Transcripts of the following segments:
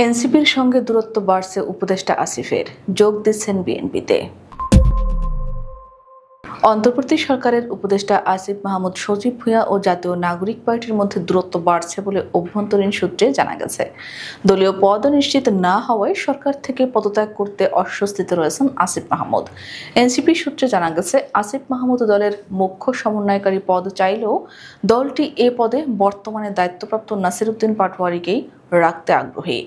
এনসিপির সঙ্গে দূরত্ব বাড়ছে উপদেষ্টা আসিফের, যোগ দিচ্ছেন বিএনপিতে। অন্তর্বর্তী সরকারের উপদেষ্টা আসিফ মাহমুদ সজীব ভুঁইয়া ও জাতীয় নাগরিক পার্টির মধ্যে দূরত্ব বাড়ছে বলে অভ্যন্তরীণ সূত্রে জানা গেছে। দলীয় পদ নিশ্চিত না হওয়ায় সরকার থেকে পদত্যাগ করতে অস্বস্তিতে রয়েছেন আসিফ মাহমুদ। এনসিপি সূত্রে জানা গেছে, আসিফ মাহমুদ দলের মুখ্য সমন্বয়কারী পদ চাইলেও দলটি এ পদে বর্তমানে দায়িত্বপ্রাপ্ত নাসিরউদ্দিন পাটোয়ারীকেই রাখতে আগ্রহী।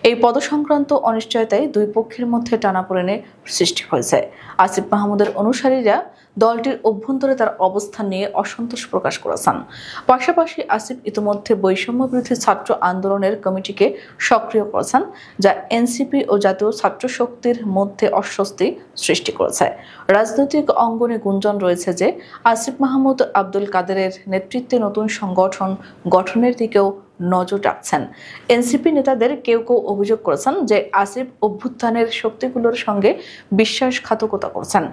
এই পদ সংক্রান্ত অনিশ্চয়তায় দুই পক্ষের মধ্যে টানাপোড়েনের সৃষ্টি হয়েছে। আসিফ মাহমুদের অনুসারীরা দলটির অভ্যন্তরে তার অবস্থান নিয়ে অসন্তোষ প্রকাশ করেছেন। পাশাপাশি আসিফ ইতিমধ্যে বৈষম্য বিরোধী ছাত্র আন্দোলনের কমিটিকে সক্রিয় করেছেন, যা এনসিপি ও জাতীয় ছাত্র শক্তির মধ্যে অস্বস্তি সৃষ্টি করেছে। রাজনৈতিক অঙ্গনে গুঞ্জন রয়েছে যে আসিফ মাহমুদ আব্দুল কাদেরের নেতৃত্বে নতুন সংগঠন গঠনের দিকেও নজর রাখছেন। এনসিপি নেতাদের কেউ কেউ অভিযোগ করেছেন যে আসিফ অভ্যুত্থানের শক্তিগুলোর সঙ্গে বিশ্বাসঘাতকতা করছেন।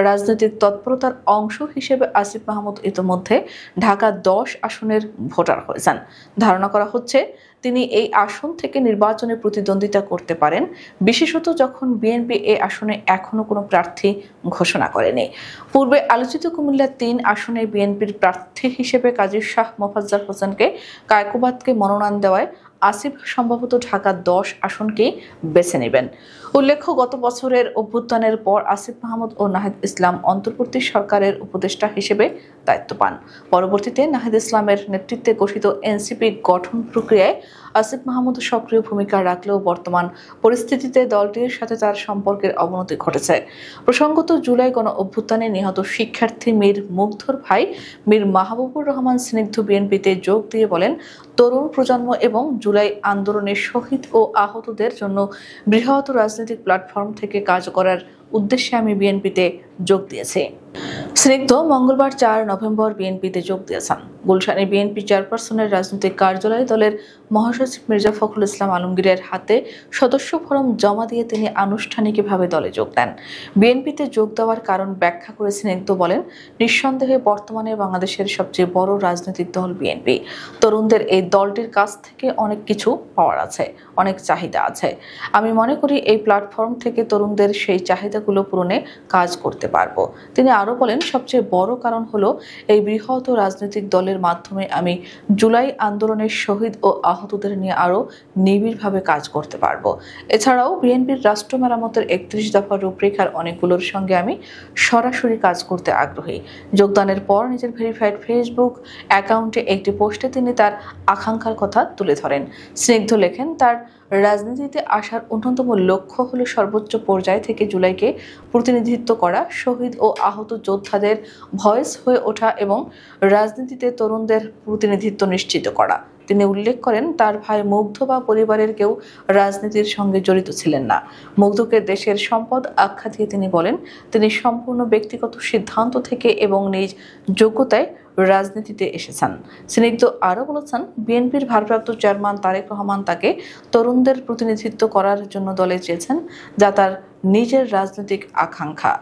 রাজনৈতিক তৎপরতার অংশ হিসেবে আসিফ মাহমুদ ইতিমধ্যে ঢাকা 10 আসনের ভোটার হয়েছেন। ধারণা করা হচ্ছে তিনি এই আসন থেকে নির্বাচনে প্রতিদ্বন্দ্বিতা করতে পারেন, বিশেষত যখন বিএনপি এই আসনে এখনো কোনো প্রার্থী ঘোষণা করেনি। পূর্বে আলোচিত কুমিল্লা 3 আসনে বিএনপির প্রার্থী হিসেবে কাজী শাহ মোফাজ্জল হোসেনকে কায়কোবাদকে মনোনয়ন দেওয়ায় আসিফ সম্ভবত ঢাকা 10 আসনকেই বেছে নেবেন। উল্লেখ্য, গত বছরের অভ্যুত্থানের পর আসিফ মাহমুদ ও নাহিদ ইসলাম অন্তর্বর্তী সরকারের উপদেষ্টা হিসেবে দায়িত্ব পান। পরবর্তীতে নাহিদ ইসলামের নেতৃত্বে গঠিত এনসিপি গঠন প্রক্রিয়ায় আসিফ মাহমুদ সক্রিয় ভূমিকা রাখলেও বর্তমান পরিস্থিতিতে দলটির সাথে তার সম্পর্কের অবনতি ঘটেছে। প্রসঙ্গত, জুলাই গণ অভ্যুত্থানে নিহত শিক্ষার্থী মীর মুগ্ধর ভাই মীর মাহবুবুর রহমান স্নিগ্ধ বিএনপিতে যোগ দিয়ে বলেন, তরুণ প্রজন্ম এবং জুলাই আন্দোলনের শহীদ ও আহতদের জন্য বৃহৎ রাজনৈতিক প্ল্যাটফর্ম থেকে কাজ করার উদ্দেশ্যে আমি বিএনপিতে যোগ দিয়েছি। স্নিগ্ধ মঙ্গলবার 4 নভেম্বর বিএনপিতে যোগ দিয়েছেন। গুলশানে বিএনপি চেয়ারপারসনের রাজনৈতিক কার্যালয়ে দলের মহাসচিব মির্জা ফখরুল ইসলাম আলমগীরের হাতে সদস্য ফরম জমা দিয়ে তিনি আনুষ্ঠানিকভাবে দলে যোগ দেন। বিএনপিতে যোগ দেওয়ার কারণ ব্যাখ্যা করে স্নিগ্ধ বলেন, নিঃসন্দেহে বর্তমানে বাংলাদেশের সবচেয়ে বড় রাজনৈতিক দল বিএনপি। তরুণদের এই দলটির কাছ থেকে অনেক কিছু পাওয়ার আছে, অনেক চাহিদা আছে। আমি মনে করি এই প্ল্যাটফর্ম থেকে তরুণদের সেই চাহিদাগুলো পূরণে কাজ করতে পারবো। তিনি আরো বলেন, সবচেয়ে বড় কারণ হলো এই বৃহৎ রাজনৈতিক দলের মাধ্যমে আমি জুলাই আন্দোলনের শহীদ ও আহতদের নিয়ে আরো নিবিড়ভাবে কাজ করতে পারবো। এছাড়াও বিএনপির রাষ্ট্র মেরামতের 31 দফা রূপরেখার অনেকগুলোর সঙ্গে আমি সরাসরি কাজ করতে আগ্রহী। যোগদানের পর নিজের ভেরিফাইড ফেসবুক অ্যাকাউন্টে একটি পোস্টে তিনি তার আকাঙ্ক্ষার কথা তুলে ধরেন। স্নিগ্ধ লেখেন, তার রাজনীতিতে আসার অন্যতম লক্ষ্য হলো সর্বোচ্চ পর্যায় থেকে জুলাইকে প্রতিনিধিত্ব করা, শহীদ ও আহত যোদ্ধাদের ভয়েস হয়ে ওঠা এবং রাজনীতিতে তরুণদের প্রতিনিধিত্ব নিশ্চিত করা। তিনি উল্লেখ করেন, তার ভাই মুগ্ধ বা পরিবারের কেউ রাজনীতির সঙ্গে জড়িত ছিলেন না। মুগ্ধকে দেশের সম্পদ আখ্যা দিয়ে তিনি বলেন, তিনি সম্পূর্ণ ব্যক্তিগত সিদ্ধান্ত থেকে এবং নিজ যোগ্যতায় রাজনীতিতে এসেছেন। স্নিগ্ধ আরও বলেছেন, বিএনপির ভারপ্রাপ্ত চেয়ারম্যান তারেক রহমান তাকে তরুণদের প্রতিনিধিত্ব করার জন্য দলে চেয়েছেন, যা তার নিজের রাজনৈতিক আকাঙ্ক্ষা।